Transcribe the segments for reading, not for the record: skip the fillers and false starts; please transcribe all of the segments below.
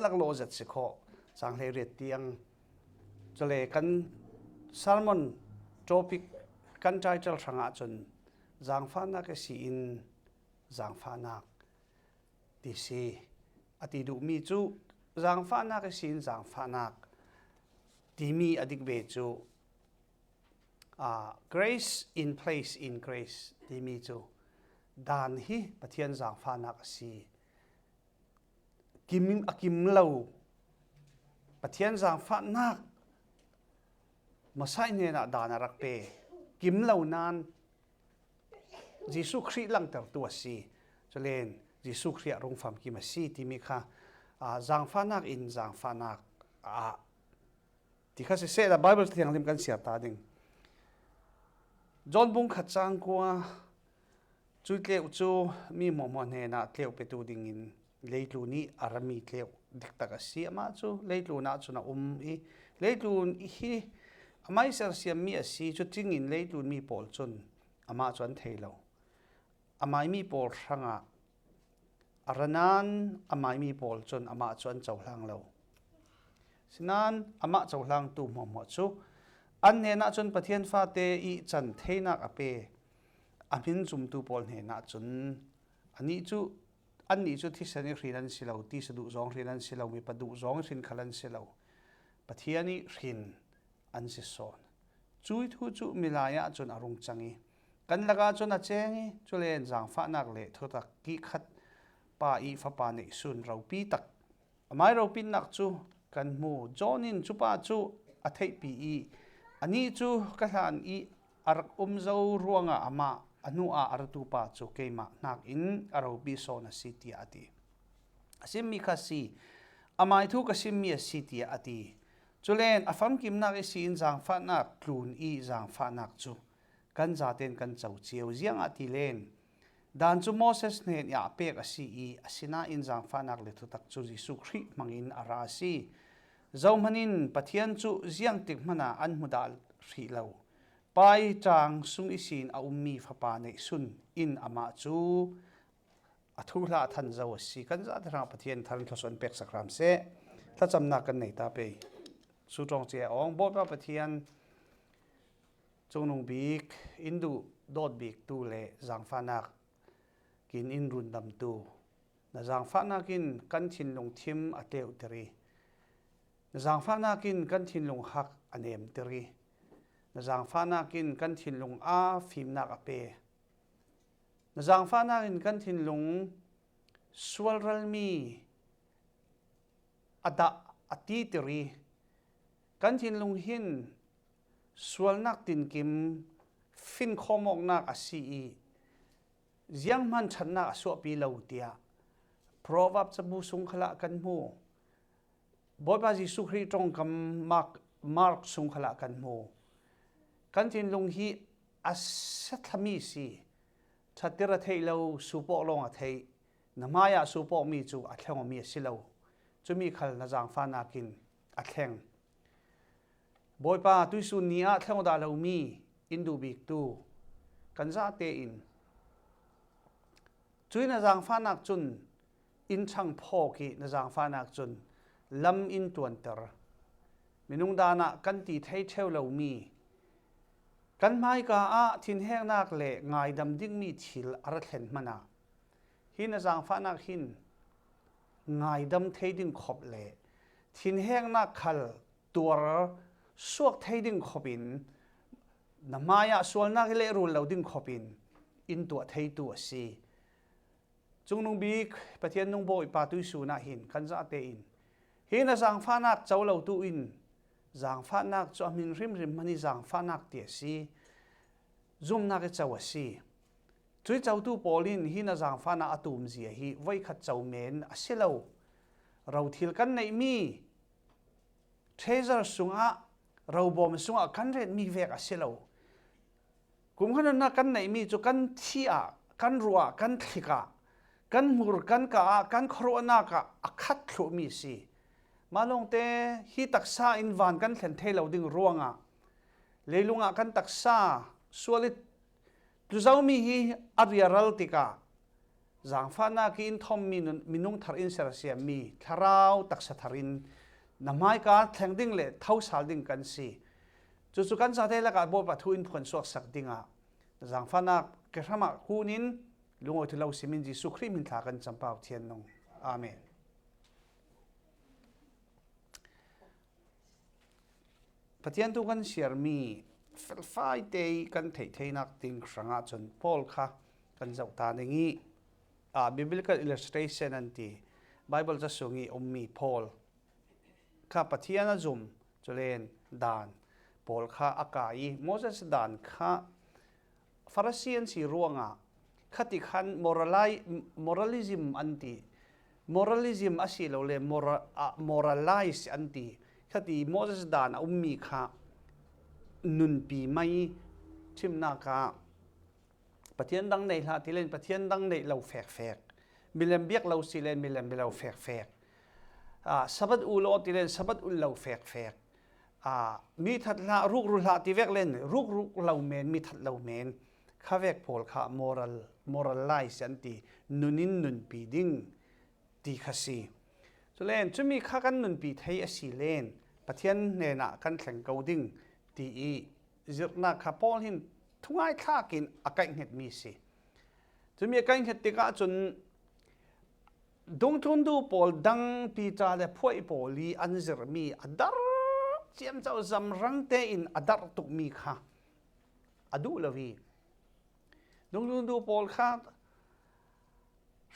ลักโลจัดสิขอสังเฮเรตียงจะเลยกันซาลมอนโทปิกกันใจจะสังอาจนจางฟ้านักสีอินจางฟ้านักดีซีอติดูมีจูจางฟ้านักสีอินจางฟ้านักดีมีอดิกเบจูgrace in place in grace ดีมีจูดานฮีปะเทียนจางฟ้านักสีกิมเหลาปะเทียนจางฟ้านักมาใส่เนน่ะดานารักเปกิมเหลานานยิสุคริลังเตอร์ตัวสีจะเล่นยิสุคริรงฟามกิมาสีที่มีค่ะจางฟ้านักอินจางฟ้านักที่เขาเสด็จไบเบิลที่ยังเล่มกันเสียตาดิ่งจอนบุงขัดจางกัวจุดเลี้ยวจูมีหมอมเนน่ะเลี้ยวไปดูดิ่งอินเลยลูนี่อารามีเลี้ยวดิกตากสีมาจูเลยลูน่าจูน่ะอีเลยลูนี่ไม่เสียเสียมีสีจุดจริงอินเลยลูมีปอลจนอามาจวนเทลาวอามามีปอลช่างอารนันอามามีปอลจนอามาจวนเจ้าหลังเราฉะนั้นอามาเจ้าหลังตูหมอจูอันเนน่าจนประเทศฟ้าเตอีจันเทนักอเปอามินจุมตูปอลเนน่าจนอันนี้จูที่เสนอเรียนสิเราที่สะดุจงเรียนสิเรามีประดุจงสินขลันสิเราประเทศนี้เรียนอันสิสอนจุยทูจูมิลายะจนอารมณ์จังงี้กันละกาจนอาเจงี้จุเลนจางฟ้านักเละทุตักกิขัดป้าอีฟ้าปานิสุนเราปีตักไม่เราปีนักจูกันมูจอนินจูป้าจูอาเทปีอีอันนี้จูกันหลานอีอารักเจ้าร่วงอามาอนุอาร์ตูปาจูเกมานักอินอาราบิโซนสิติอาตีสิมีคาสีอามาทุกสิมีสิติอาตีจุเลนอาฟัมกิมนักสินจางฟ้านักคลูนอีจางฟ้านักจูกันจาเตนกันเจ้าเจียวเจียงอาตีเลนดานจูโมเสสเนนยาเปกสิอีสินาอินจางฟ้านักเลทุตักจูจิสุคริมังอินอาราสีเจ้ามันินปะเทียนจูเจียงติกมนาอันมุดาลรีเลวไปจางสุงอิสินอามีฟ้าปาในสุนอินอามาจูอัทุลาทันเจ้าสีกันจะทางปะเทียนทันทศวรรษเป็กสักครามเสถ้าจำนักกันในตาเปสุจงเจียองบทว่าปะเทียนจงนงบีกอินดูโดดบีกตูเลจางฟ้านักกินอินรุนดำตูนจางฟ้านักินกันทินลงทิมอเตอุตรีนจางฟ้านักินกันทินลงหักอเนมตรีนจางฟ้านักินกันทินลงอาฟิมนักอเปนจางฟ้านักินกันทินลงสวลรัลมีอดาอตีตรีกันทินลงหินสวลนักตินกิมฟินคอมอกนักอาศียังมันชนะสวปีเลวเตียเพราะว่าจะบุสุงขละกันมูบทบาทสุขรีตรงกับมาร์กสุงขละกันมูกันทินลงฮีอาศัทมีสีชัดเจนเทเลวสุปลงอัฐินมายาสุปมีจูอัฐงมีสิเลวจะมีขลนจางฟ้านักินอัฐงบอยป้าตุยสุนีอาเท่าดาลามีอินดูบิกตูกันจะเตอินจุยนจางฟ้านักจุนอินช่างพ่อกีนจางฟ้านักจุนลำอินตวนเตอร์มินุงดานะกันตีเทเทวลามีกันไม่กาอาทินแห้งนักเละไงดำดิ้งมีทิลอาร์เทนมานาหินจางฟ้านักหินไงดำเทดิ้งขบเละทินแห้งนักขัลตัวสวกเทดิ้งขบินนมายาส่วนนักเล่รูลเราดิ้งขบินอินตัวเทตัวสีจงนงบีกประเทศนงโบยปาตุยสูนาหินกันจะเตอินหินจางฟ้านักเจ้าเราตุอินจางฟ้านักจะมินริมมันนี่จางฟ้านักเตียสีจุ่มนักเจ้าสีจุยเจ้าตุปอลินหินจางฟ้านักอตุมเสียฮีไว้ขัดเจ้าเมนอาศัยเราทิลกันในมีเทเซอร์สุงะเราบอมสุงะกันเรนมีเวกอาศัยเรากุมขันนักกันในมีจุกันที่กันรัวกันทิกะกันมูร์กันกะกันครัวนักอักขัดลุมีสีมาลงเตฮิตักษาอินวันกันเห็นเทเราดึงร่วงเลยลุงกันตักษาสวลิดดูเจ้ามีฮิอาริยารัลติกา zang fana ki in thom minung thar in ser sia mi tharau taksa tharin namai ka thlengding le thau sal ding kan si chu kan sa the la ka bo pa thu in phon suak sak dinga zang fana ke rama kunin lungoi thilo simin jisu khri min thla kan champau thian nong amen pathian tu kan siar mi felfai te kan thei nak ting sanga chon Paul kha kan zau ta ningi biblical illustration anti Bible cha sungi ummi Paul kha pathian a zum chulen dan Paul kha akai Moses dan kha Pharisee si ruanga khati khan moralism anti moralism asilo le moralize anti khati Moses dan ummi kha nun pi mai chimna ka pathian dang nei la tilen pathian dang nei lo fek milem biak lo silen milem lo fek sabat u lo tilen sabat u lo fek mi that la ruk ru la ti vek len ruk lo men mi that lo men kha vek Paul kha moralize anti nunin nun pi ding ti khasi chulen chumi kha kan nun pi thei asi len pathian ne na kan thleng ko ding ti zirna kha Paul hin thungai thakin akai nget mi si chumi akai nget tika chun dong thun du Paul dang pi cha le phoi poli anzir mi adar chiam chau zam rang te in adar tuk mi kha adu lawi dong thun du Paul kha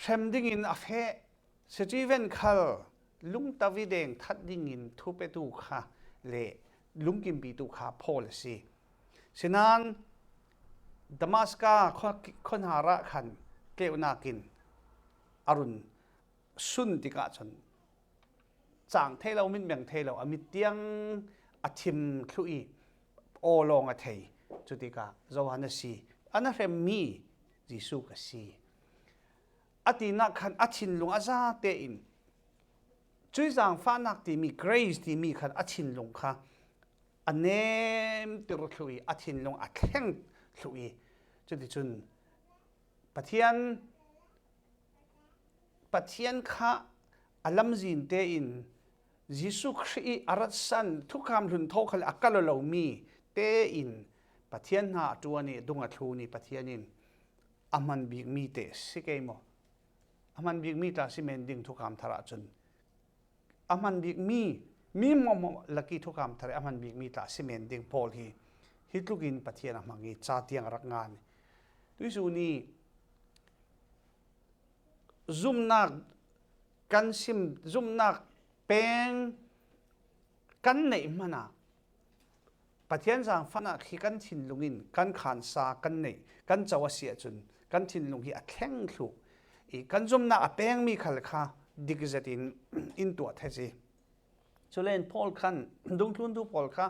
sem ding in afe Stephen khal lung tavideng that ding in thu pe tu kha le lung kim pi tu kha policy sinan Damascus khon hara khan keunakin arun sun tika chon chang thelo min meng thelo amit tiang athim thlui olong a thei chutika zohana si ana rem mi jisu ka si atina khan achin lung aza te in chui jang fa nak ti mi grace ti mi khan achin lung kha anem tir thlui achin lung a thleng thlui chuti chun pathian kha alam zin te in jisu khri arat san thukam hlun thokhal akalo lo mi te in pathian na tuani dunga thuni pathianin aman big mi te sikemo aman big mi ta simending thukam thara chun aman big mi mo laki thukam thare aman big mi ta simending Paul hi hitlugin pathian amangi cha tiang rak ngan tuisu ni zumnak kansim zumnak peng kan nei mana pathian jang fana khi kan thin lungin kan khan sa kan nei kan chawa sia chun kan thin lung hi a thleng thlu I kan zumna a peng mi khal kha digzatin in to thesi chulen Paul khan dung tlun du Paul kha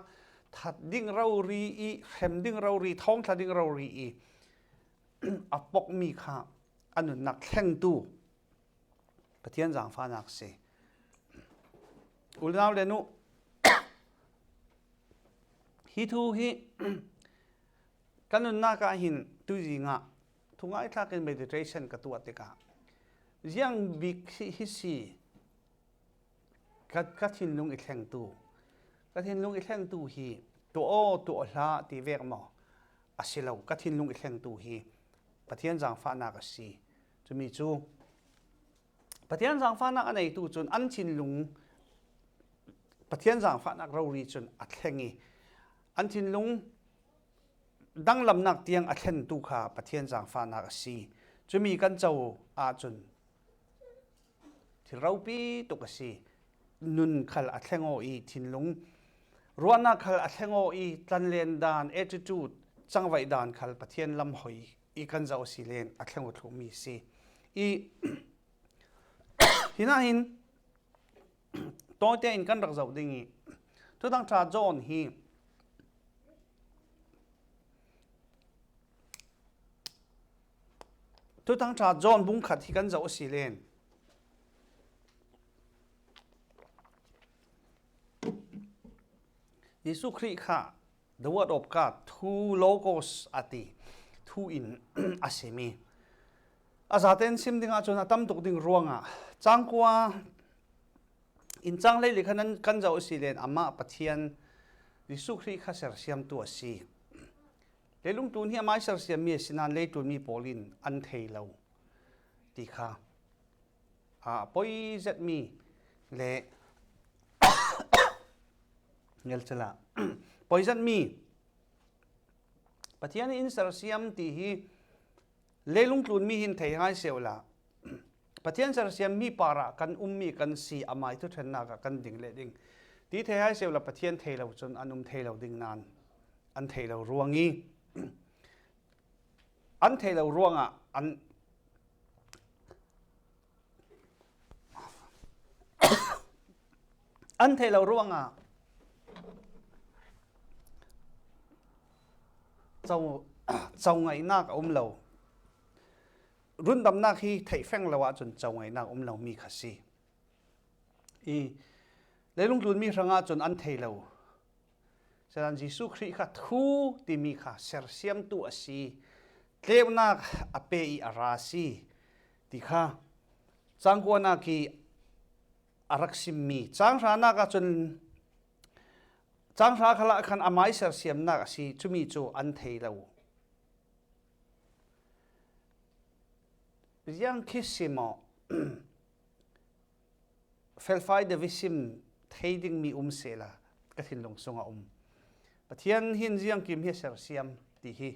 that ding rauri I hem ding rauri thong thla ding rauri I apok mi kha anun nak thleng tu pathian jang fa nak se ulnaw le nu hi thu hi kanun na ka hin tu jinga thungai thakin meditation ka tu atika jiang big hi si ka thin lung I thleng tu ka thin lung I thleng tu hi to hla ti vek mo asilo ka thin lung I thleng tu hi pathian jang fa na ka si chumi chu pathian jang fa na anei tu chun an thin lung pathian jang fa nak ro ri chun a thlengi an thin lung dang lam nak tiang a thlen tu kha pathian jang fa na ka si chumi kan chau a chun thil pi to ka si nun khal a thlengo I thin lung ruana khal a thlengo I tlanlen dan attitude changwai dan khal pathian lam hoi I kan zau si len a thlengo thu mi si I hinahin tote in kan rak zau dingi tu dang tra John hi tu dang tra John bung khat hi kan zau si len Jesu Christ kha the word of God two logos ati two in asemi azaten sim dinga chona tam tuk ding ruanga changkwa in changlei likhanan kan jau silen ama pathian Jisu Khri kha ser siam tu asi lelung tun hi mai ser siam mi sinan le tu mi polin an theilo ti kha poi zat mi le ngel chala poi zat mi pathian in ser siam ti hi lelung tun mi hin thei hai seula pathian ser siam mi para kan ummi kan si amai tu thenna ka kan ding le ding ti thei hai seula pathian theilo chon anum theilo ding nan an theilo ruangi an theilo ruanga an theilo ruanga chau ngai nak lo run dam nak hi thei feng lawa chun chau ngai nak lo mi khasi leilung tlun mi ranga chun an theilo saran Jisu Khri kha thu ti mi kha ser siam tu asi tleunak ape I arasi ti kha changkona ki araksim mi changrana ka chun changra khala khan amai ser siam nak asi chumi chu an theilo yang kisimo felfai de visim theiding mi sela kathin long songa pathian hin jiang kim hi ser siam ti hi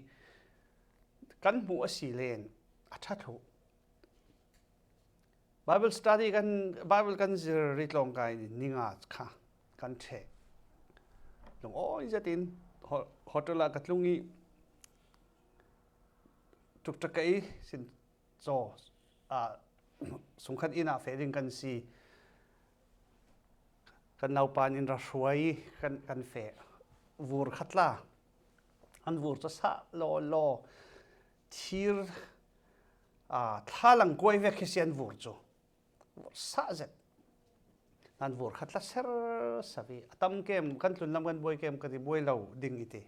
kan mu asilen athathu Bible study kan rit long kai ninga kha kan the long oi zatin hotola katlungi tuk takai sin so sungkhan ina fering kan si kan naupan in rasuai kan fe vur khatla an vur cha sa lo thir thalang koi ve khisian vur chu sa zet an vur khatla ser savi atam kem kan tlun lam kan boy kem ka ti boy lo ding ite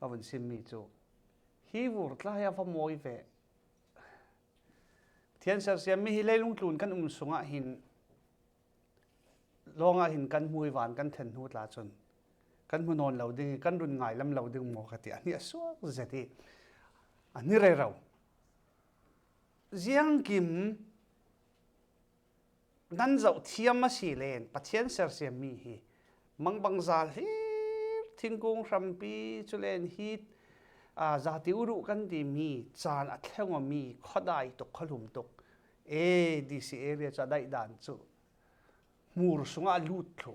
avun sim mi chu hi vur tla ya fa moi ve thian ser siam mi hi leilung tlun kan sunga hin longa hin kan hui wan kan then hu tla chun kan munon lo ding kan run ngai lam lo ding mo khati ani aswa zati ani re rau jiang kim nan zau thiam ma si len pathian ser siam mi hi mangbang zal hi thingkung rampi chulen hi zati uru kan ti mi chan a thlengwa mi khodai to kholum tok dc area cha dai dan chu mur sunga lut tho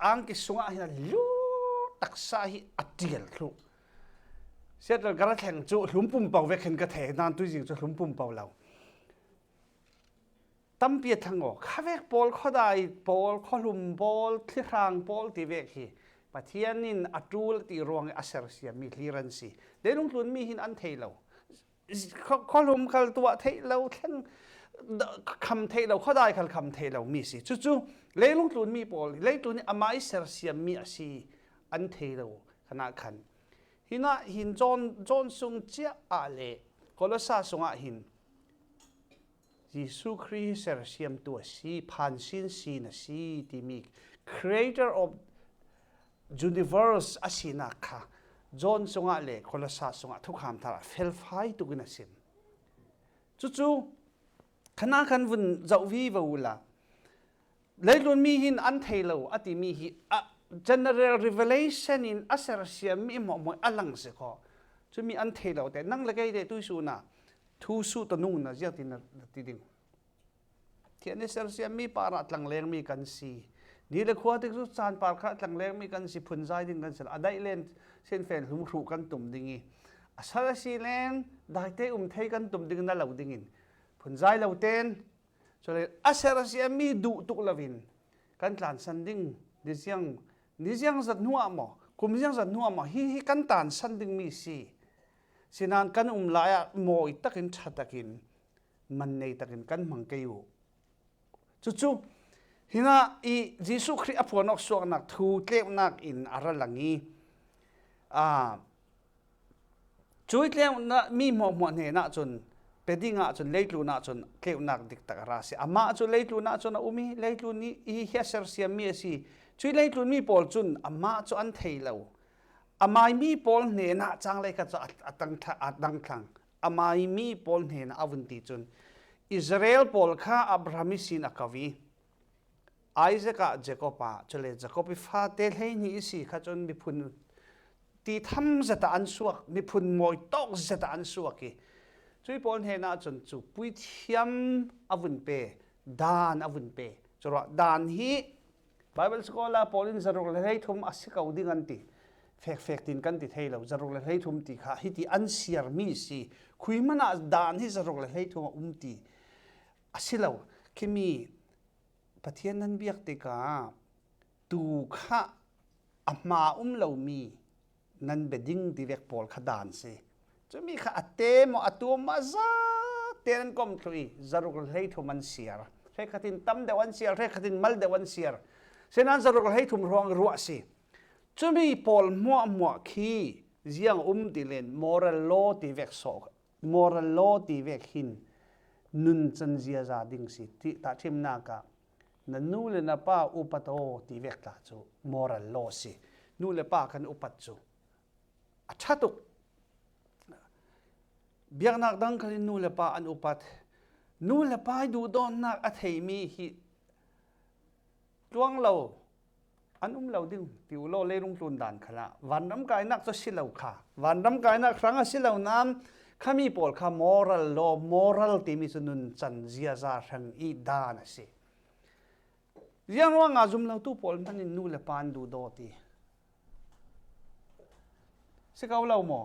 ang ki sunga hi lu taksa hi atial tho settle gara theng chu hlumpum pau ve khen ka the nan tu jing chu hlumpum pau lau tampia thango khavek pol khodai pol kholum pol thlirang pol ti ve hi pathianin atul ti rong aser sia mi hliran si lenung tlun mi hin an theilo kholum khal tuwa theilo theng kham theilo khodai khal kham theilo mi si chu leilung tlun mi pol leitun amai ser siam mi asi an theilo khana khan hina hin jon sung chia ale kolosa sunga hin Jisu Khri ser siam tu si phan sin si na si ti mi creator of universe asina kha jon sunga le kolosa sunga thukham thara felfai tu gina sim chu khana khan vun zawvi wula leilun mi hin an theilo ati mi hi general revelation in asar siam mi mo alang se kho chu mi an theilo te nang lagai de tu su na thu su to nu na ja tin ti ding tian ser siam mi para tlang leng mi kan si ni le khwa te chu chan par kha tlang leng mi kan si phun jai ding kan sel adai len sen fen hum khru kan tum dingi asara si len dai te thei kan tum ding na lo dingin phun jai lo ten so le asara siam mi du tuk lavin kan tlan san ding ni jiang zat nuwa mo kum jiang zat nuwa mo hi kan tan san ding mi si sinan kan la ya moi takin thatakin man nei takin kan mang ke yu chu hina I Jisu Khri aphonok suak nak thu tlep nak in aralangi จุยเลี้ยงนะมีหมอกเนี่ยนะจนเป็นดิ่งอ่ะจนเลี้ยงลูน่ะจนเกี่ยวนักดิกตะกราศีอามาจนเลี้ยงลูน่ะจนอุ้มเลี้ยงลูนี่อีเฮียเซอร์เซียมีสิจุยเลี้ยงลูมีปอลจนอามาจนอันเทยแล้วอามามีปอลเนี่ยนะจังเลยก็จะอัดดังครั้งอามามีปอลเนี่ยนะอวันที่จนอิสราเอลปอลข้าอับราฮัมสินักวีไอเซกเจโคปาจนเลยเจโคปิฟาเตลให้นี่สิข้าจนมีพุนที่ทำจะตอันสวกมีพุนมวยตอกจะตอันสวกกีจุยปอนเฮน่าจนจูปุยเทียมอวุนเปดานอวุนเปจรวดดานฮีไบเบิลสกอลาปอลินจารุกเลให้ทุมอาศัยเขาดิ้งกันตีเฟกตินกันตีเทเราจารุกเลให้ทุมตีข้าฮิติอันเสียร์มีสิคุยมันดานฮีจารุกเลให้ทุมตีอาศัยเราคิมีปะเทียนนั้นเบียกติกาตูข้าอามาเรามีนั่นเบดิ้งที่เวกปอลขดานสิจะมีข้าอัตเตมอัตัวมาซาเตนันกอมทุยจารุกเลให้ทุมันเสียร์เรื่องขัดินตั้มเดวันเสียร์เรื่องขัดินมัลเดวันเสียร์เช่นนั้นจารุกเลให้ทุมรองรัวสิจะมีปอลมัวขี้เจียงติเลนมอรัลโลที่เวกโซมอรัลโลที่เวกหินนุนจันเจียจาดิ้งสิที่ตัดทิมนากานั่นนู่นเลยนะป้าอุปโตที่เวกตาจูมอรัลโลสินู่นเลยป้ากันอุปัจจุอัชตุกเบียกนักดังกันนู่นเลยป้าอันอุปัตนู่นเลยป้าดูดอนนักอัฐิมีฮิดวงเราอันเราดิ้งติวโลเล่รุ่งตุนด่านขละวันน้ำกายนักจะสิเหล่าค่ะวันน้ำกายนักครั้งสิเหล่าน้ำข้ามีปอลข้ามอรัลโลมอรัลที่มีสนุนจันเจียจารังอีดานสิยังว่างาจุมเราตู้ปอลมันนู่นเลยป้าดูดอตีสิเขาเราหมอ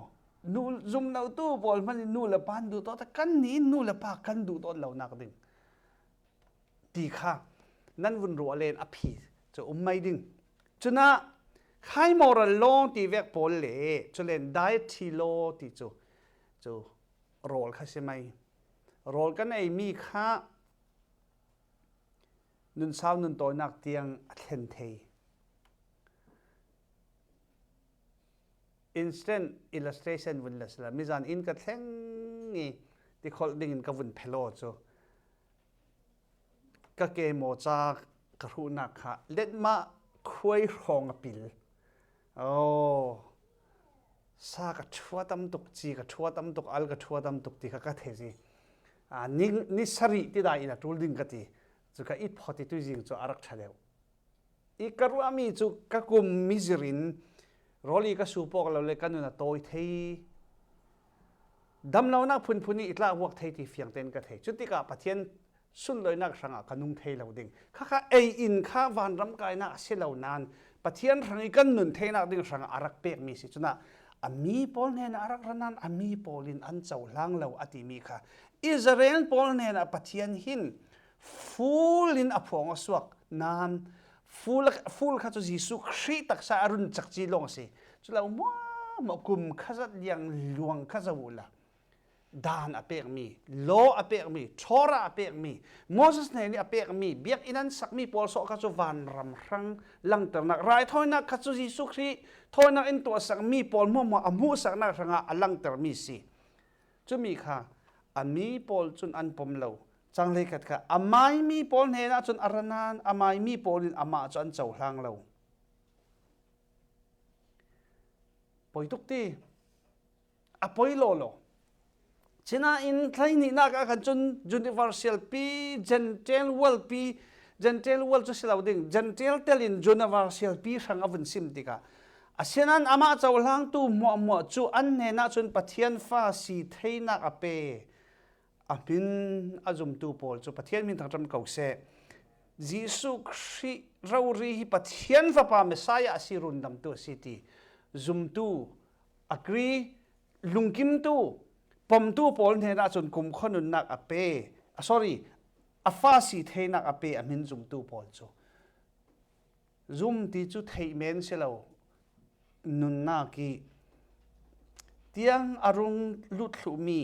นู่ซุมเราตู้บอลมันนู่นละปานดูตัวแต่กันนี้นู่นละปากันดูตัวเรานักดิ่งดีค่ะนั่นวุ่นรัวเลนอภิจะไม่ดิ่งจุนะใครมอรัลโลที่เวกปอลเล่จะเล่นได้ทีโลที่จะโรลค่ะใช่ไหมโรลกันไอ้มีค่านุนสาวนุนตัวนักเตียงเทนเทinstant illustration วุ่นละสิละมิจานอินกับแท่งนี่ที่เขาดิ่งกับวุ่นเพลโลจ้ะก็เกมโมจากกระหูนักค่ะเล็ดมาคุยรองปิลโอ้ซากระชัวตำตุกจีกระชัวตำตุกอัลกระชัวตำตุกที่เขาเทจีนี่สริที่ได้นะทูลดิ่งกันที่จุกอีพอที่ตุจิงจุอารักชาเดียวอีกระว่ามีจุกกุมมิจรินรอลีก็สูบปอกเราเลยกันนู่นน่ะโตยเทดำเราหน้าพุนนี่อิตลาวักเทที่เฟียงเต้นกันเทจุดที่กับปะเทียนสุนเลยนักสังกันุงเทเราดิ่งข้าเออินข้าวันรำกายนักเสลานานปะเทียนรังกันนุ่นเทนักดิ่งสังอารักเปียกมีสิจุน่ะอามีปอลเนี่ยอารักรันันอามีปอลินอันเจ้าลังเราอติมีค่ะอิสราเอลปอลเนี่ยปะเทียนหินฟูลินอภวงสวกนานฟูลข้าจะยิสุครีตักษาอรุณจักจีลงสิจุเรามากุมข้าจะเลี้ยงลวงข้าจะวุ่นละดานอเปกมีโลอเปกมีชอระอเปกมีโมเสสเนี่ยอเปกมีเบียกอินันสักมีปอลโซข้าจะวันรำรังลังเตอร์นักไรทอยนักข้าจะยิสุครีทอยนักอินตัวสักมีปอลมัวอมูสักนักรังอัลังเตอร์มีสิจุมีค่ะอามีปอลจุนอันปมเลวจังเลยกัดค่ะอาไม่มีปอลเฮนะจนอารนานอาไม่มีปอลินอามาจนเจ้าหางเราปอยทุกทีอปอยโลโลฉะนั้นอินใครนี่นักกันจน universal ปี gentle world ปี gentle world จะเสลาดิ่ง gentle เตลิน universal ปีสังอวันซิมติกาฉะนั้นอามาเจ้าหางตู้มัวจูอันเนนะจนปะเทียนฟ้าสีเทนักอเปอามินอาจุมตูปอลจูปะเทียนมินทางจำเก่าเสยิสุคริเรารีปะเทียนฟ้าปาเมสายาสิรุนดำตัวสิตีจุมตูอักรีลุงกิมตูปมตูปอลเทนะจนกุมขนุนนักอเปsorry อาฟ้าสีเทนักอเปอามินจุมตูปอลจูจุมตีจูเทเมนเสลานุนนักีเตียงอารมณ์ลุดลุมี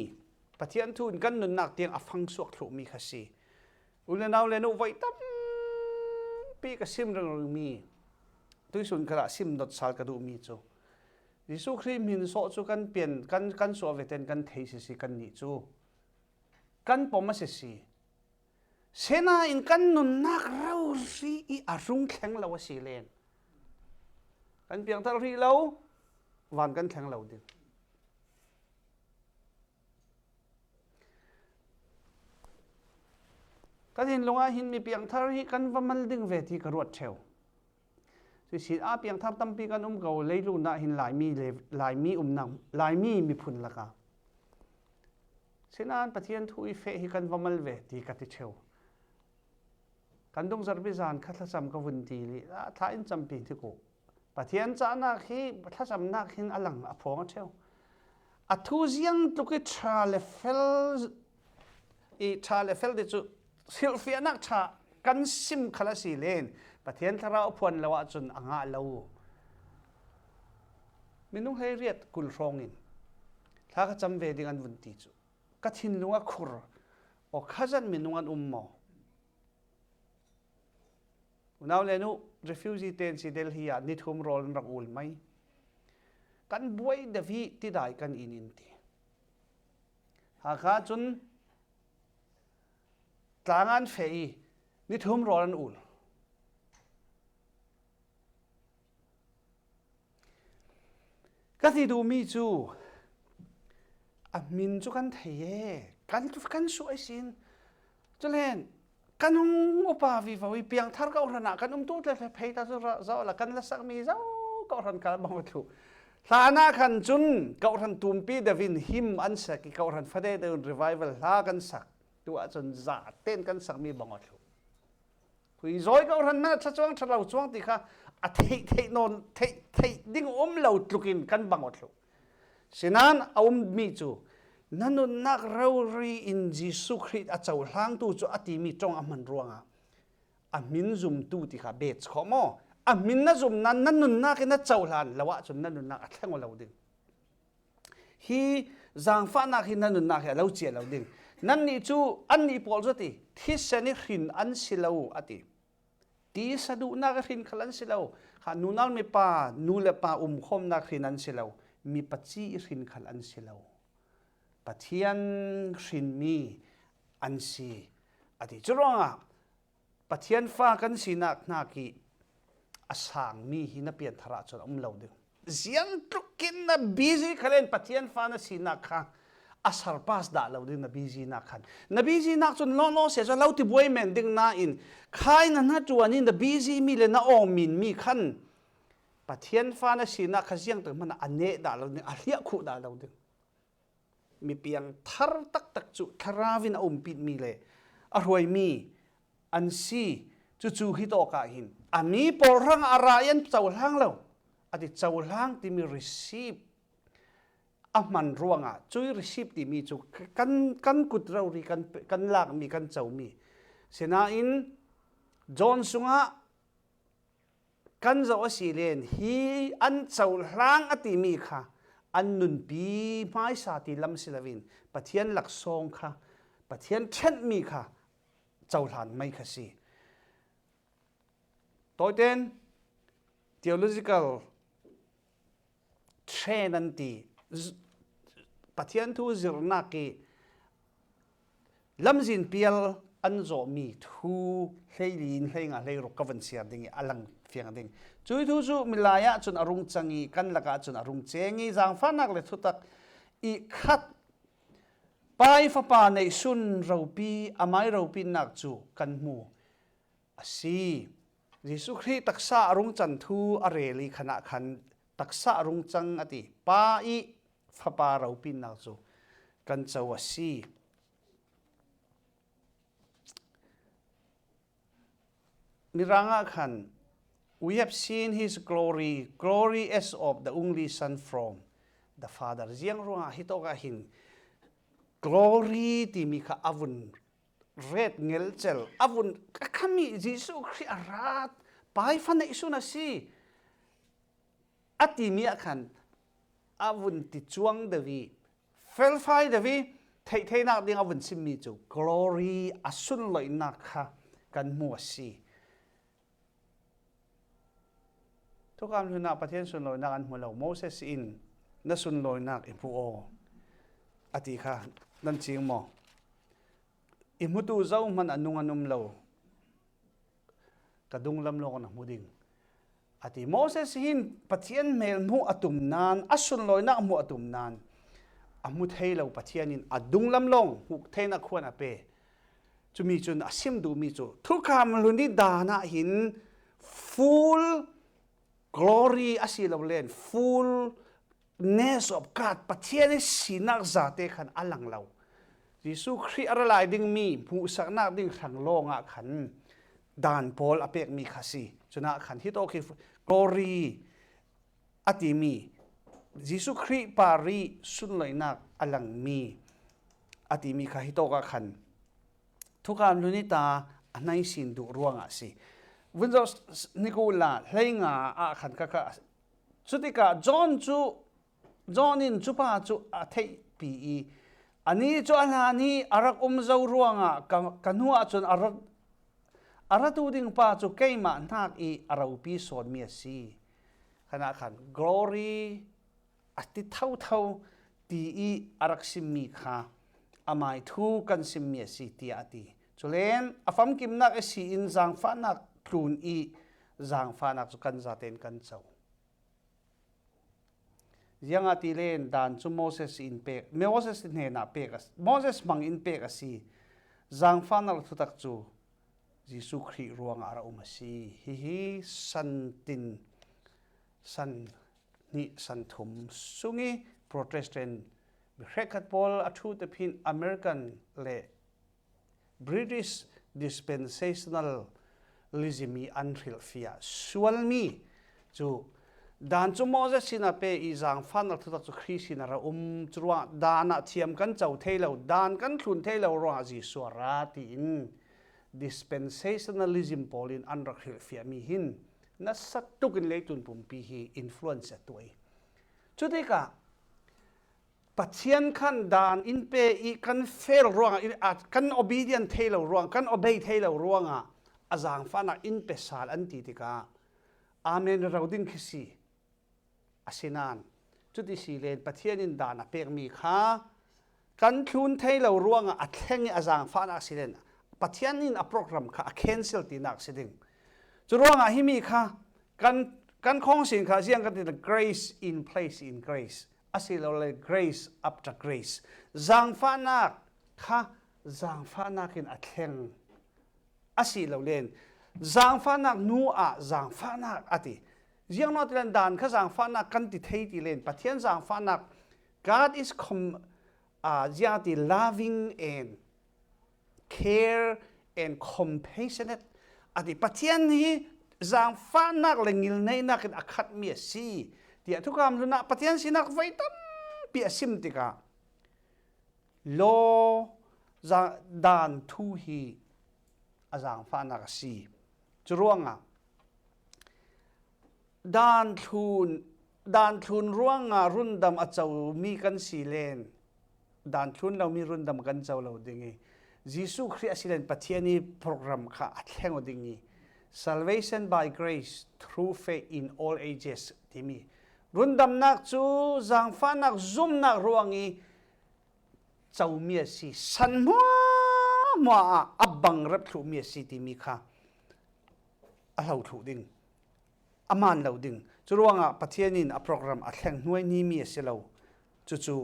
ปะเทียนทุนกันนุนนักเตียงอฟังสวกลุมีขสีอุเลนเอาเลนุไว้ตั้มปีกซิมเรื่องมีตุยสุนกระซิมดดสาลกระดูมีจู ยิสุคริมินโซจูกันเปลี่ยนกันสวเวเตนกันเทสิกันนี่จูกันปอมสิสิเสนาอินกันนุนนักเราสิอีอารุงแข็งเราสิเลนกันเพียงเท่าที่เราวันกันแข็งเราดิกันเห็นลงอาหินมีเพียงเท่าที่กันว่ามันดึงเวทีกระรวดเชวสิอาเพียงทับตั้มปีกันเก่าเลยลูน่าหินหลายมีนำหลายมีพุ่นละกาเสนานปะเทียนทุยเฟหิกันว่ามันเวทีกัติเชวกันต้องจารบิจานคัดจำกวนดีลีถ้าอินจำปีที่กูปะเทียนจานักฮีถ้าจำนักหินอลังอพองเชวอัทุเซียงตุกิชาเลเฟลดิจูซิลเฟียนักชากันซิมคลาสีเลนปะเทียนทราพวนละวะจนอ่างาเลวมินุให้เรียดกุลรองอินถ้าก็จำเวดิงันวันที่จูก็ทิ้งลงอ่ะคุรโอข้าจันมินุงันมอน่าเลนุ refugee เตนสิเดลฮีอานิทุมโรลรักอุลไหมกันบวยเดวีที่ได้กันอินินทีหากจนกลางอันเฟยนิทุมโรลอุลก็ที่ดูมีจูมินจูกันเทเยกันสวยสินจะเล่นกันอุปาวิวาวิเปียงทาร์กเอาหน้ากันตู้เลยเพย์ตาจุระเจ้าละกันละสักมีเจ้าก็รันกันบังวัตถุฐานะขันจุนก็รันตุมปีเดวินหิมอันสักก็รันฟาเดเดนรีไวเวลลากันสักตัวจนจ่าเต้นกันสักมีบังวัตถุคุยจอยก็รันน่าจะจ้วงจะเราจ้วงติค่ะเทนนเทดิ้งเราตุกินกันบังวัตถุฉะนั้นเอามีจูนั่นนักเราเรียนยิสุคริสต์เจ้าหลังตู้จูอติมีจงอามันรวงมินซุมตู้ที่ข้าเบสขโมมินนั่นซุมนั่นนักนั่นเจ้าหลังแล้วว่าจนนั่นนักแท่งเราดึงฮีจางฟ้านักฮีนั่นนักเราเจียเราดึงนั่นนี่จูอันนี้พอจะตีที่เสนิหินอันสิเราอติที่สะดุนักหินขลันสิเราข้านูนัลมีป่านูเลป่าคมนักหินอันสิเรามีปัจจัยหินขลันสิเราปะเทียนชินมีอันซีอดีตจรองปะเทียนฟ้ากันสีนักกีอาสางมีหินเปลี่ยนทราจนเราดึงเสียงตุกินนะบีซีขเลนปะเทียนฟ้านะสีนักค่ะอาสารพัสด่าเราดึงนะบีซีนักขันนะบีซีนักจนล้อเสียจนเราที่บวยแมนดึงน่าอินใครนั่นจวนนี่นะบีซีมีเลยนะอมินมีขันปะเทียนฟ้านะสีนักขเสียงถึงมันอันเนด่าเราดึงอันเลี้ยคู่ด่าเราดึงมีเพียงทาร์ตักจุทาราวินปิดมีเลยอรวยมีอันซีจู่ฮิตโอกาหินมีปอรังอะไรยันเจ้าล่างเราอดีตเจ้าล่างที่มี receive มันร่วงช่วย receive ที่มีจู่กันกุดเราดีกันลากมีกันเจ้ามีเสนาอินจอห์นสุงกันเจ้าสิเลนฮีอันเจ้าล่างอติมีค่ะอันนุนปีไม่สาธิลำศิลวินปะเทียนหลักทรงค่ะปะเทียนเช่นมีค่ะเจ้าหลานไม่ค่ะสิตัวเด่น theological เทรนันตีปะเทียนทูจิรนักีลำจินเปียลอันโจมีทูเฮลินเฮงอะไรรกวันเสียดิ่งอลังเฟียงดิ่งจุยทูจูมิลายะจนอรุณจังอีกันละกาจนอรุณเจงีจางฟ้านักเลทุตักอีขัดไปฟ้าป่าในสุนเราปีอามายเราปีนักจูกันมูสียิสุคริตักษาอรุณจันทูอเรลีขณะขันตักษาอรุณจังอติป้าอีฟ้าป่าเราปีนักจูกันเจ้าสีมิรางะขัน we have seen his glory as of the only son from the father เจียงรัวฮิตโอกาหิน glory ที่มีข้าอวุนเรดเงลเจลอวุนข้ามียิสุคริสต์รัตไปฟันในสุนัสีอัติมีขันอวุนติจวงเดวีเฟลไฟเดวีเทนักเดียงอวุนซิมีจู glory อสุนลอยนักค่ะกันมัวสี ทุกคำทุนนักประเทศสุนลอยนักอันหัวเราโมเสสอินนั่นสุนลอยนักอิพูโออติค่ะนั่นจริงมั้งอิมุตุเจ้ามันอนุงอนุมเรากระดุงลำลงนะมุดิงอติโมเสสหินประเทศเมลมูอตุมนานอัสุนลอยนักมูอตุมนานอามุเทเราประเทศนินอดุงลำลงหุกเทนักควรอเปจะมีจุนอาซิมดูมีจุทุกคำลุนที่ดานะหิน full glory อาศิลาเล่น fullness of God ประเทศนี้สินักจาเตขันอลังเรายิสุคริสต์อะไรดิ่งมีผู้สักนักดิ่งขังโลงอ่ะขันดานพอลอเปกมีข้าศึกจุนะขันที่โตคือ glory อติมียิสุคริสต์ปารีสุนเลยนักอลังมีอติมีข้าที่โตก็ขันทุกการลุนิตาอันไหนสินดูร่วงอ่ะสิวันนี้นิโคลาเฮงอ่ะขันก็สุดที่ก็จอห์นินจูป้าจูอาเทปีอันนี้จูอันนี้อารักเจ้าร่วงอ่ะกันหัวจนอารักตูดิ่งป้าจูเกยมานักอาราอุปีสอนเมียสิขณะขัน glory อัติเท่าตีอารักสิมีค่ะอาไม่ทูกันสิมีสิตีอติจุเลนอาฟัมกิมนักสิอินจางฟ้านักครูนจางฟ้านักจุกันจาเตนกันเจ้ายังอติเลนดานจูโมเสสอินเปกโมเสสเนน่าเปกัสโมเสสมังอินเปกัสจางฟ้านักทุตักจูยิสุคริรวงอาราอุมาสีฮิสันตินสันนิสันทุมสุงีโปรเตสแตนต์เรคัดบอลอัทุตพินอเมริกันเล่ British dispensationalism อันริลฟิอาส่วนมีจูดานจูโมเสสินาเปอีจางฟันอัลทุตักจูคริสตินาราจูว่าดานะเทียมกันเจ้าเทเลวดานกันทุนเทเลวรัวจีสวราติน dispensationalism พอลินอันรักริลฟิอามีหินนัสสักตุกินเลยตุนปุ่มปีฮีอินฟลูเอนซ์ตัวจุดที่ก็ปัจเจียนขันดานอินเปอีกันเฟลร่วงกัน obedient เทเลวร่วงกัน obey เทเลวร่วงอาจางฟันอินเปสาลอันตีติกาอาเมนเราดิ้งคิสีอาศินานจุดที่สี่เลนปัจเจียนินดานเปกมีข้ากันทุนเทเลวร่วงอัดแข่งอาจางฟันอาศิเลนปัจเจียนินโปรแกรมข้า cancel ตีนักสิดิ่งจุดร่วงฮิมีข้ากันของสิ่งข้าเสียงกันที่ grace in place in graceอาศิลาเล grace after grace จางฟ้านักข้าจางฟ้านักอินอัดแข่งอาศิลาเลนจางฟ้านักนัวจางฟ้านักอติยังนอตเลนดานข้าจางฟ้านักกันติเทติเลนปัจเจียนจางฟ้านัก God isยังติ loving and care and compassionate อติปัจเจียนนี้จางฟ้านักเลงิลในนักอินอัดเมียสีเดี๋ยวทุกคำลุนะปัจเจียนสินักไว้ตั้มเปียซิมติกาโลจางดานทูฮีอาจางฟ้านักสีจรวงดานทุนร่วงรุ่นดำอาเจ้ามีกันสีเลนดานทุนเรามีรุ่นดำกันเจ้าเราดิ่งยิสุคริสต์สิเลนปัจเจียนีโปรแกรมข้าอัดแห่งอดิ่ง salvation by grace through faith in all ages ที่มีรุ่นดำนักจูจางฟ้านักซุ่มนักร่วงเจ้าเมียสีสันมัวอับบังรับถูเมียสีที่มีข้าเราถูดิ่งอามันเราดิ่งจุดว่าปัจเจียนินโปรแกรมอัดแข่งหน่วยนี้มีเสียเราจู่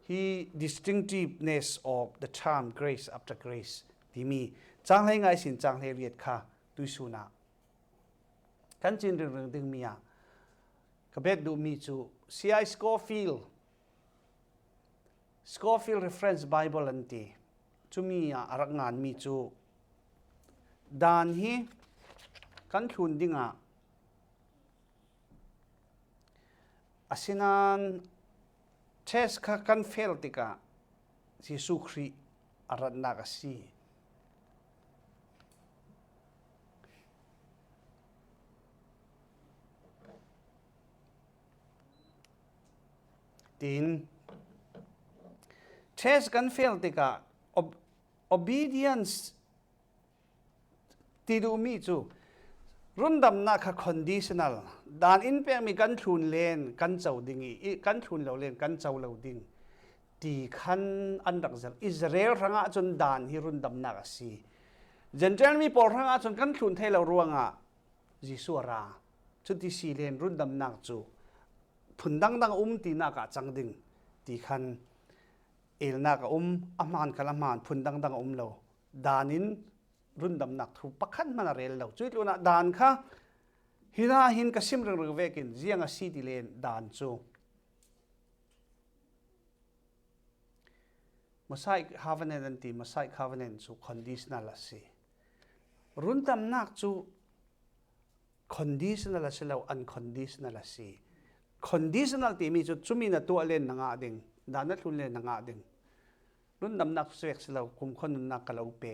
he distinctiveness of the term grace after grace ที่มีจางให้ง่ายสินจางให้เรียดค่ะดุสุนักกันจินเรื่องดึงมีกระเบ็ดดูมีจู่ C.I. Scofield reference Bible อันที่จู่มีรักงานมีจู่ดานฮีกันทุนดิ่งอาศินันเทสข้ากันเฟลติกายิสุคริอารันนักสีตินเทสกันเฟลติกา obedience ที่ดูมีจู่ รุ่นดำนักค่ะ conditional ด่านอินเปียมีกันทุนเลนกันเจ้าดิ่งอีกันทุนเหล่าเลนกันเจ้าเหล่าดิ่งตีขันอันดักเซลอิสราเอลรังอาจนด่านฮิรุ่นดำนักสิเจนเจนมีปอรังอาจนกันทุนเทเหล่ารวงอ่ะจิสัวราจุดที่สี่เลนรุ่นดำนักจูพุนดังตีนักจังดิ่งตีขันเอลนักอามานกัลอามานพุนดังเราด่านินรุ่นดำนักทุปักขันมันเรลเราจุดลุนะด่านค่ะฮินาหินกสิมเรื่องเวกินเจียงสีติเลนด่านจูมาใส่คาร์เวนนันตีมาใส่คาร์เวนนจูคอนดิชนัลละสิรุ่นดำนักจูคอนดิชนัลละสิเราอันคอนดิชนัลละสิคอนดิชนัลตีมีจุดจุมีนัตัวเลนนังอาดิงด่านนัทุนเลนนังอาดิงรุ่นดำนักสเวกสิเราคุมคนนักกะลาเป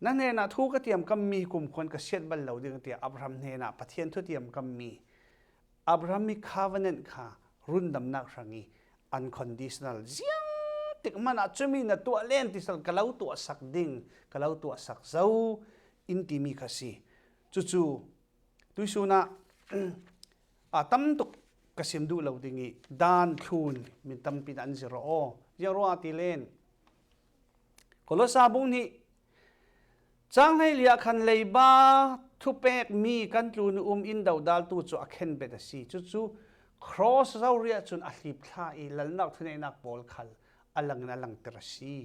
นั่นเองนะทุกข์เตรียมกำมีกลุ่มคนกเสียดบัลเราดึงเตียอับราฮัมเนนะปะเทียนทุเตรียมกำมีอับราฮัมมีคาวันเนนค่ะรุ่นดำนักรังนี้ unconditional เสียงติกมันอาจจะมีนะตัวเล่นที่สักกะเลาตัวสักดิ่งกะเลาตัวสักเจ้าอินติมีคสิจู่ๆตุยสุนะตั้มตุกกสิมดูเราดึงอีดานทุนมีตั้มปิดอันเจรโอยังรัวติเลนกลสาบุนี้จังให้เลียคันเลยบ้าทุเปกมีกันตูนอินดาวดาลตูจูอักเห็นเบตสีจู่ครอสเราเรียจุนอัลีพลาอีลันนักทุนนักบอลขัลอลังนัลังตรสี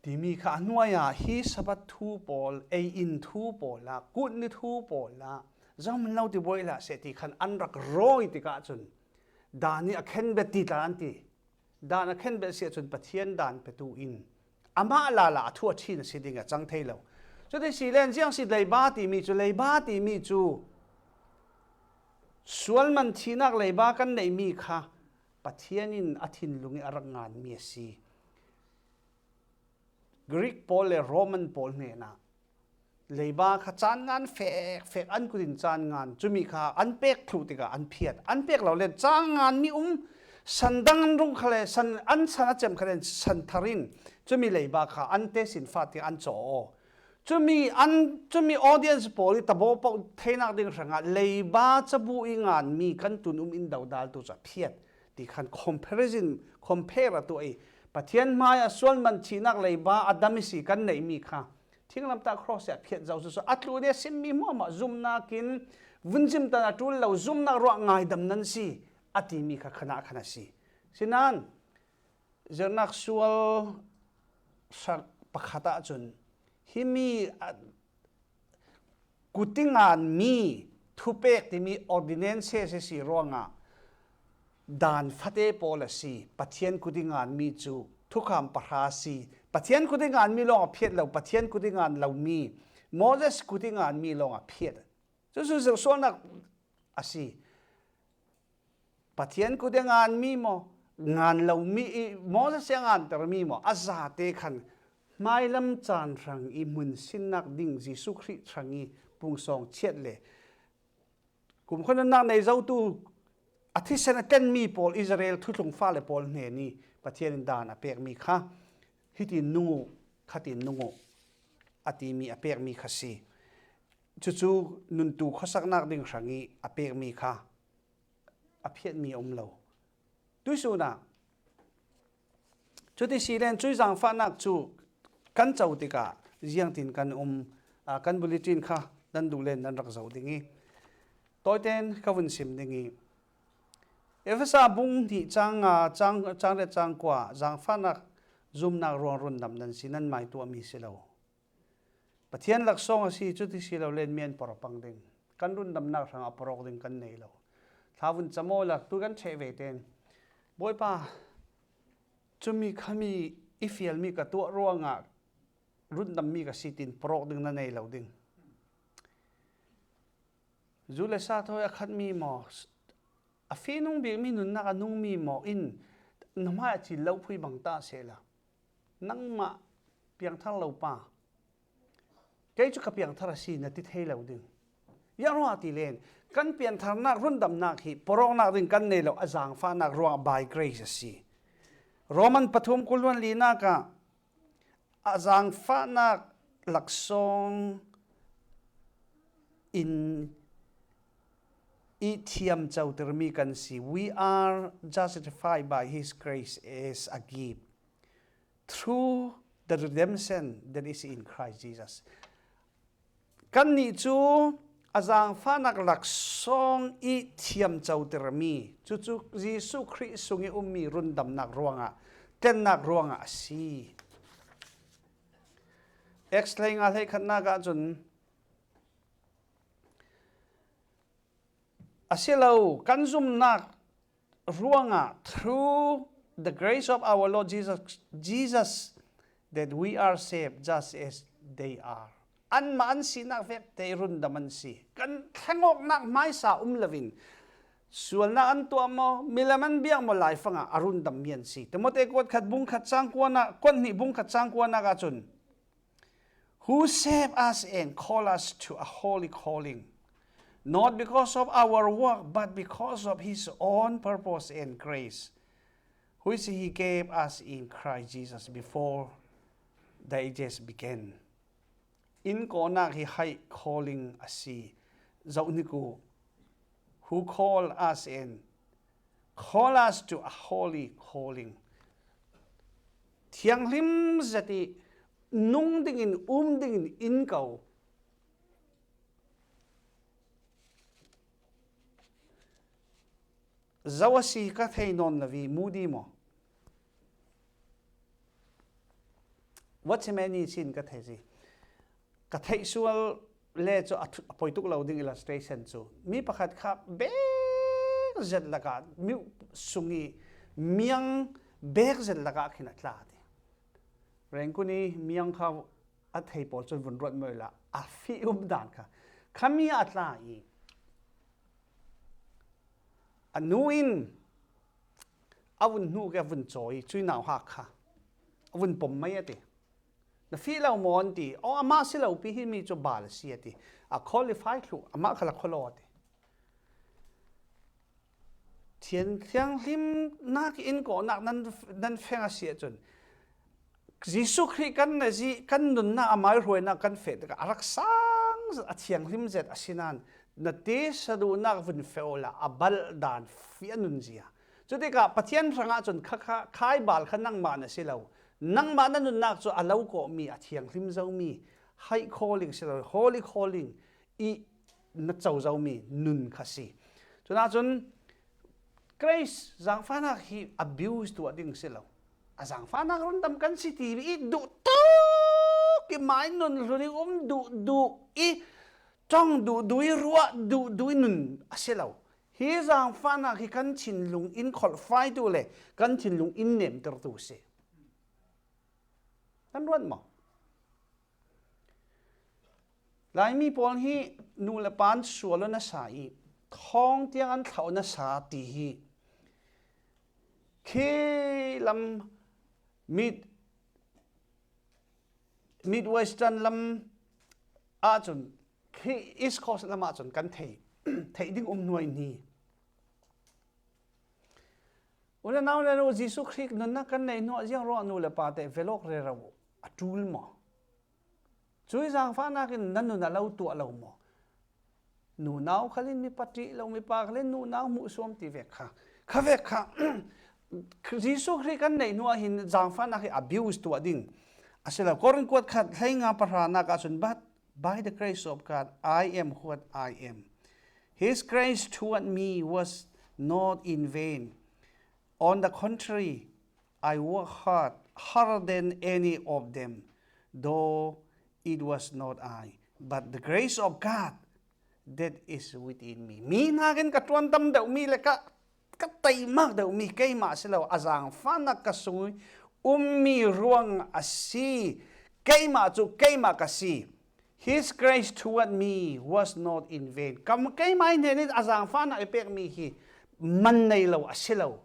ที่มีข้าหน่วยฮีสบัตทูบอลเออินทูบอลละกุดนิทูบอลละจังมันเล่าที่บ่อยละเสติขันอันรักรอยที่กาจุนดานี่อักเห็นเบติตาอันตีดานอักเห็นเบเสียจุนปะเทียนดานเปตูอินอามาลาลาทั่วที่นั่นสิดิ่งจังเทลจุดที่สี่เลนเจียงสิเลยบ้าตีมีจูเลยบ้าตีมีจูส่วนมันที่นักเลยบ้ากันในมีค่ะปะเทียนินอาทินลุงอรังงานมีสีกรีกโพลและโรมันโพลเนี่ยนะเลยบ้าค่ะจานงานเฟกอันกุดินจานงานจุมีค่ะอันเป็กครูติกาอันเพียดอันเป็กเราเล่นจานงานมีสันดังรุ่งขเลสันอันสันเจมขเลสันทารินจะมีเลยบ้าค่ะอันเตสินฟาติอันโจจะมีออเดียนส์โพลิตาโบปอกเทนักดิ่งสังเลยบ้าจะบูอิงานมีกันตุนอินดาวดาลตัวจะเพียดที่คัน compare ตัวเองปะเทียนมาส่วนมันชีนักเลยบ้าอดัมสิกันในมีค่ะทิ้งลำตาครอสเพียดเจ้าสุดอัตลูเดียสิมีมั่วมาซุ่มนักินวินจิมตาตุลเราซุ่มนักรัวง่ายดำนั้นสิอัติมีค่ะขณะสิฉะนั้นเจอนักส่วนสักปะขตาจนที่มีกุฏิงานมีทุเปกที่มี ordinance เสียร่วงดานฟัดเอโปลสีปะเทียนกุฏิงานมีจูทุกคำปะราสีปะเทียนกุฏิงานมีลงอภิเษเราปะเทียนกุฏิงานเรามีโมเสสกุฏิงานมีลงอภิเษจู่ๆส่วนนักอาศีปะเทียนกุฏิงานมีโมงานเรามีโมเสสงานแต่มีโมอาซาเตขันไม่ลำจานรังอีมุนสินนักดิ่งจิสุคริรังอีปุงสองเชียดเลยกลุ่มคนนั้นในเจ้าตู้อาทิตย์เซนเตนมีโพลอิสราเอลทุกลงฟ้าเลยโพลเนี่ยนี่ประเทศอินดานอเปกมีค่ะฮิตินุงขัดินุงอาทิมีอเปกมีค่ะสิจู่ๆนุนตูข้อสักนักดิ่งรังอีอเปกมีค่ะอภิษมีเราด้วยส่วนน่ะจุดที่สี่เลนจุดจังฟ้านักจู่กันเจ้าติกาเจียงตินกันกันบุริจินค่ะดันดูเลนดันรักเจ้าดิ่งตัวเต็นขวันซิมดิ่งเอฟซาบุงที่จังเรจังกว่าจังฟ้านักซุ่มนักรวงรุ่นดำนั้นสินั้นหมายตัวมีสิเราปะเทียนหลักสองสิจุดที่สิเราเล่นเมียนปรปังดิ่งกันรุ่นดำนักทางอปรกดิ่งกันในเราท้าวุ่นจมูกหลักตัวกันเชเวเตนบ่อยป่าจะมีขมีอีเฟียลมีกับตัวร่วงรุ่นดำมีกับสิตินปรกดิ่งนั่นในเราดิ่งจุเลซาทอยขัดมีหมอฟีนุ่งบีมีนุนนักนุ่งมีหมออินน้ำมันจีเล่าพูดบังตาเสละนั่งมาเพียงทั้งเราป่าแกจุกับเพียงทั้งสีนัดที่เทเราดึงยารัวตีเลนกันเปลี่ยนทางนักรุ่นดำนักฮีปรองนักดึงกันในเราอาจารย์ฟ้านักรัวบายเกรซสีโรมันปฐุมกุลวันลีนักอาจารย์ฟ้านักหลักทรง in itiam chau termi kan si we are justified by his grace as a gift through the redemption that is in Christ Jesus kan ni chu azang fanak lak song itiam chau termi chu chu Jesus Christ sungi ummi rundam nak ruanga ten nak ruanga si explain a le khan na ga chun asilo kanzum nak ruanga through the grace of our Lord Jesus that we are saved just as they are an man si nak vek te run daman si kan thangok nak mai sa lavin sual na an to mo milaman biang mo lai fanga arun dam mian si temote kot khat bung khat sang kwa na kon ni bung khat sang kwa na ga chun who saved us and called us to a holy calling not because of our work but because of his own purpose and grace which he gave us in Christ Jesus before the ages began in kona hi high calling asi zauniku who call us and call us to a holy calling thiang lim zati nung ding in ding in kau zawasi ka thainon lavi mudi mo what's many sin ka thaisi ka thai sual le cho poituk loading illustration chu mi pakhat kha bek zet laka mi sungi miang bek zet laka khina tla ti rengkuni miang kha a thei pol chon vun rot moi la a fi dan kha khami atla I anuin awun nu ke vun choi chui naw ha kha awun pom mai ati na fi lau mon ti o ama si lau pi hi mi cho bal si ati a qualify thu ama khala kholo ati thian thiang lim nak in ko nak nan fenga si chun Jesus Christ kan na ji kan nun na amai roi na kan fe ka arak sang a thiang lim zet asinan na te sadu nak vun feola abal dan fianun zia chuti ka pathian ranga chun kha khai bal khanang ma na si lau nang ma na nun nak chu alau ko mi a thiang hlim zo mi high calling si holy calling I na chau zo mi nun khasi chuna chun grace zang fana hi abuse to ading si lau azang fana ron dam kan si tv I du to ki mai nun runi du I trong du I ruwa du nun asilau hi zang fana hi kan chin lung in qualify tu le kan chin lung in nem ter tu se kan ron mo lai mi pol hi nu le pan sualo na sai thong tiang an thau na sa ti hi ke lam midwestern lam a chun ke east coast lam a chun kan thei ding nuai ni ula naw le no Jesus Christ nun na kan nei no jiang ro nu le pa te velok re ra atul mo chui jang fa na kin nan nu na lau tu alo mo nu naw khalin mi pati lo mi pa khalin nu naw mu som ti ve kha ve kha Jesus Christ kan nei no hin jang fa na ki abuse tu ading asela korin kwat khat thainga parana ka chun bat by the grace of God I am what I am his grace toward me was not in vain on the contrary I work harder than any of them though it was not I but the grace of God that is within me mi nagin katwan tam daw mi le ka tay mak daw mi kay ma silaw azang fanak kasung ummi ruang asi kay ma chu kay ma kasi his grace toward me was not in vain kam kay ma in henit azang fanak epek mi hi man nei law asilaw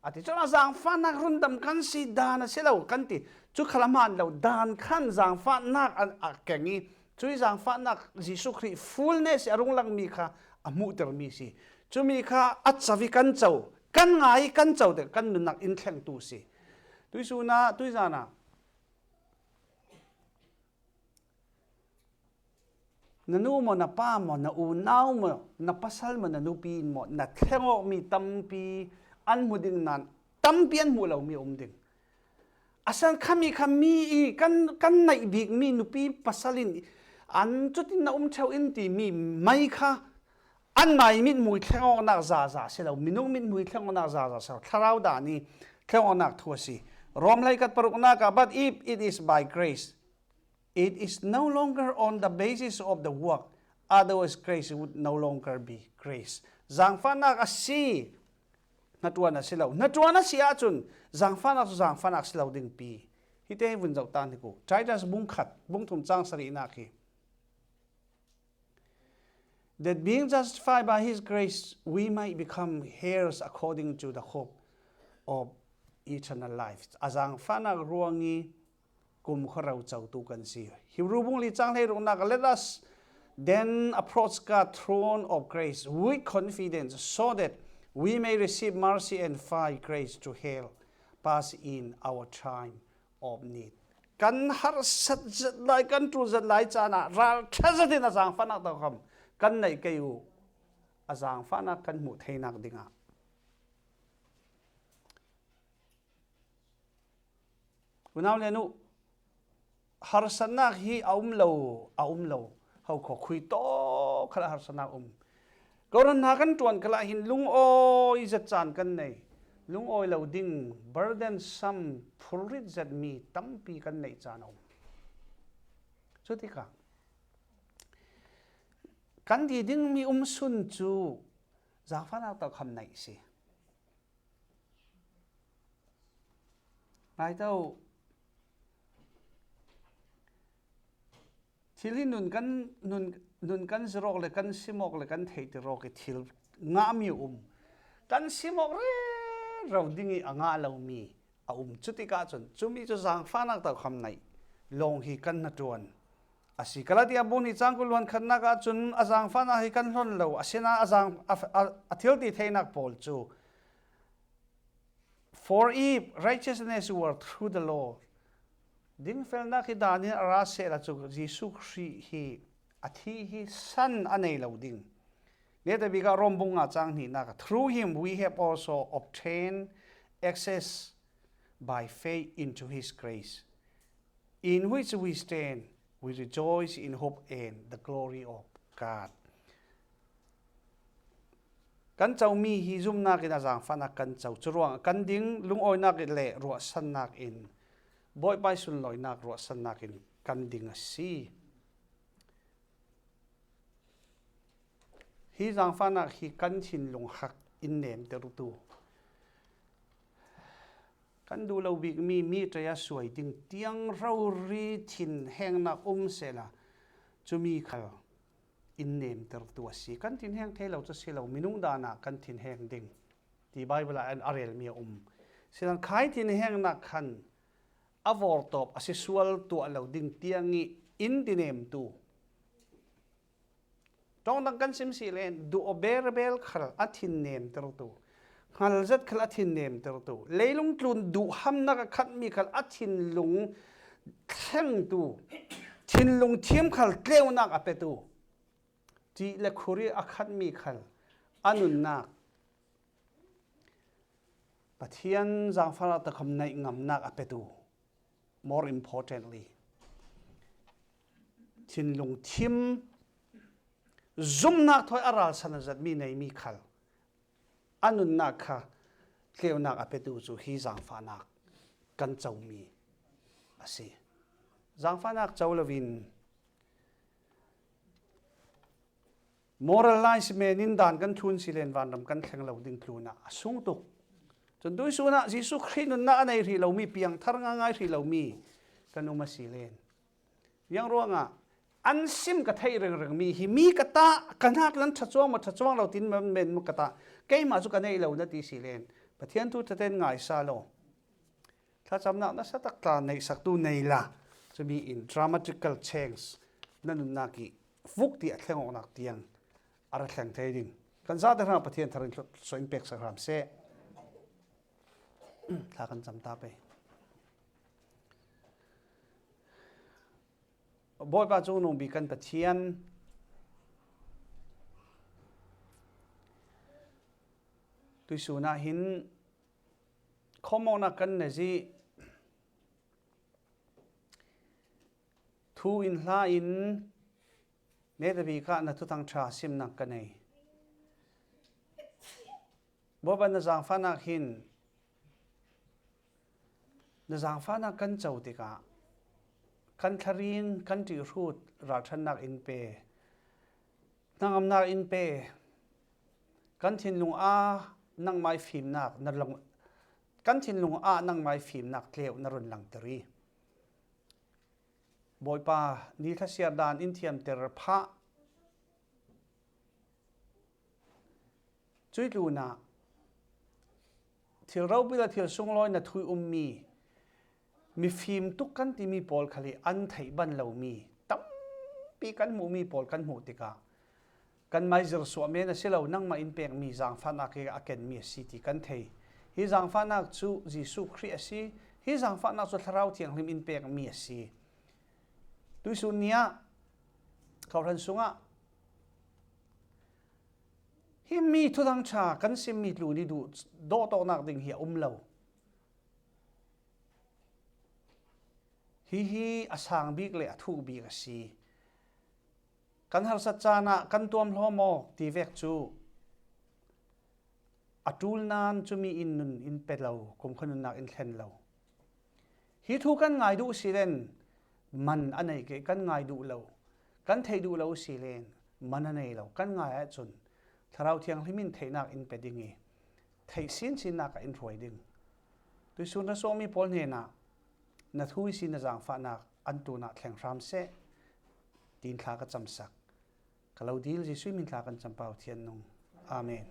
ati chu azang fanak rundam kan si dana silaw kanti chu khalaman law dan khan zang fanak kengi chui zang fanak Jesus Christ fullness arung lang mi kha amu ter mi si chu mi kha atsavi kan chau kan ngai kan chau de kan nak in thleng tu si tuisuna tuizana nanu mo na pa mo na unaw mo na pasal mo na nupin mo na thengo mi tampi an muding nan tampian mu lo mi ding asan kami kan nai big mi nupi pasalin an chutin na chau in ti mi mai kha an mai mit mui thengo nak za se lo minung mit mui thengo nak za sa tharau da ni thengo nak thuasi rom lai kat paruk na ka but if it is by grace it is no longer on the basis of the work otherwise grace would no longer be grace zang fa nak asi natuana silaw natuana sia chun zang fa nak silaw ding pi hite vun jau tan ku titus bung khat bung thum chang sari na ki that being justified by his grace we might become heirs according to the hope of eternal life azang fa nak ruangi kum kharau chau tu kan si hebrew bung li chang le ro nak let us then approach God's throne of grace with confidence so that we may receive mercy and find grace to help pass in our time of need kan har sat lai kan tu zat lai chana ra thazatin azang fa nak ta kham kan nei kayu azang fa nak kan mu theinak dinga unaw le nu har sanak hi aum lo hau kho khui to khala har sanak koran na kan tuan kala hin lung oi zat chan kan nei lung oi lo ding burden some phurit zat mi tampi kan nei chano chutika kan di ding mi sun chu zafana ta kham nei si nai tau thilin nun kan zrok le kan simok le kan thei ti rok thil nga mi kan simok re ro dingi anga lo mi a chutika chun chumi chu jang fanak ta kham nai long hi kan na tuan asi kalatia buni changkulwan khanna ka chun ajang fana hi kan hlon lo asina ajang athil ti theinak pol chu for if righteousness were through the law ding felna ki dani ara se la chu jisu hi athi hi san anei lo ding neta biga rombunga chang ni na through him we have also obtained access by faith into his grace in which we stand we rejoice in hope and the glory of God kan chau mi hi zum na ki na jang fana kan chau churuang kan ding lung oi na ki le ro san nak in boy bai sun loi nak ro san nak in kan ding si hi jang fana hi kan chin lung hak in nem te ru tu kan du lo big mi taya suai ding tiang rau ri thin heng na sela chumi khal in nem ter tu si kan tin heng thelo cha selo minung dana kan tin heng ding ti bible an arel mi silang khai tin heng na khan avor top asisual tu alo ding tiangi in dinem tu tong dang kan sim si len du oberbel khal athin nem ter tu khal zat khal athin nem ter tu leilung tlun du ham na ka khat mi khal athin lung theng tu thin lung thiam khal tleu nak apetu ti le khuri akhat mi khal anun nak pathian jang fara ta kham nai ngam nak apetu more importantly thin lung thim zum nak thoi aral sanazat mi nei mi khal anun nak kha tleu nak apetu chu hi jang fa nak kan chau mi ase jang fa nak chau lovin moralize menin dan kan thun silen wanram kan thleng lo ding thluna asung tuk chon dui suna jisu khrinun na anei ri lo mi piang thar nga ngai ri lo mi kan uma silen yang ruanga an sim ka thei reng mi hi mi kata kanak lan thachwang lo tin men mu kata keima chu kanei lo na ti silen pathian tu taten ngai sa lo tha chamna na sa tak ta nei sak tu nei la to be in dramatical change nanun na ki vuk ti athleng onak tiang ara thlang thei ding kan za da ra pathian tharin so impact sa ram se tha kan cham ta pe boy ba chu nong bi kan pathian ตุยสูนาหินข้อมองนักกันนะจีทูอินลาอินเนตบีกะนัทุตังชาซิมนักกันเองบ่บันนะจางฟ้านักหินนะจางฟ้านักกันเจ้าติกะกันทารินกันจิรูดราชันนักอินเปนังอำนาจอินเปกันทินลุงอานังไม้ฟิมนักนรลงกันทินลุงอานังไม้ฟิมนักเลี้ยวนรุนลังตรีบอยป่านิทัศยาดานอินเทียมเตรพะจุยลูนาที่เราบิดาที่ส่งลอยนัทุยมีฟิล์มทุกกันที่มีปอลคลีอันไทยบันเหล่ามีตั้มปีกันหมูมีปอลกันหมูติกากันไม่จะสวมเมนเสียเหล่านั่งมาอินเปียงมีจางฟ้านักเอกเกนมีสิติกันไทยฮิจางฟ้านักจูจิสุครีสิฮิจางฟ้านักจุดเราเทียงริมอินเปียงมีสิดูสุนียเขาทันสุงะฮิมีทุดังชากันซิมีลูนี่ดูโดโตนักดิ่งเหี่ยเหล่าฮีอาสางบีกเลยทูบีกสีกันหาสัจจานะกันตัวมล้อมอกตีเวกจูอัตุลนานจูมีอินนุนอินเป็ดเหล่าคุมขนุนนักอินเทนเหล่าฮีทูกันง่ายดูสิเลนมันอันไหนเกกันง่ายดูเหล่ากันเทดูเหล่าสิเลนมันอันไหนเหล่ากันง่ายจนถ้าเราเทียงที่มินเทนักอินเป็ดดิ่งเทสินนักอินรวยดิ่งโดยส่วนนั้นส่งมีพลเห็นนัทุยสินจางฟ้านักอันตูนักแข่งรำเสดินทากันจำสักกล่าวดีลจิสุยมินทากันจำเป่าเทียนนงอาเมน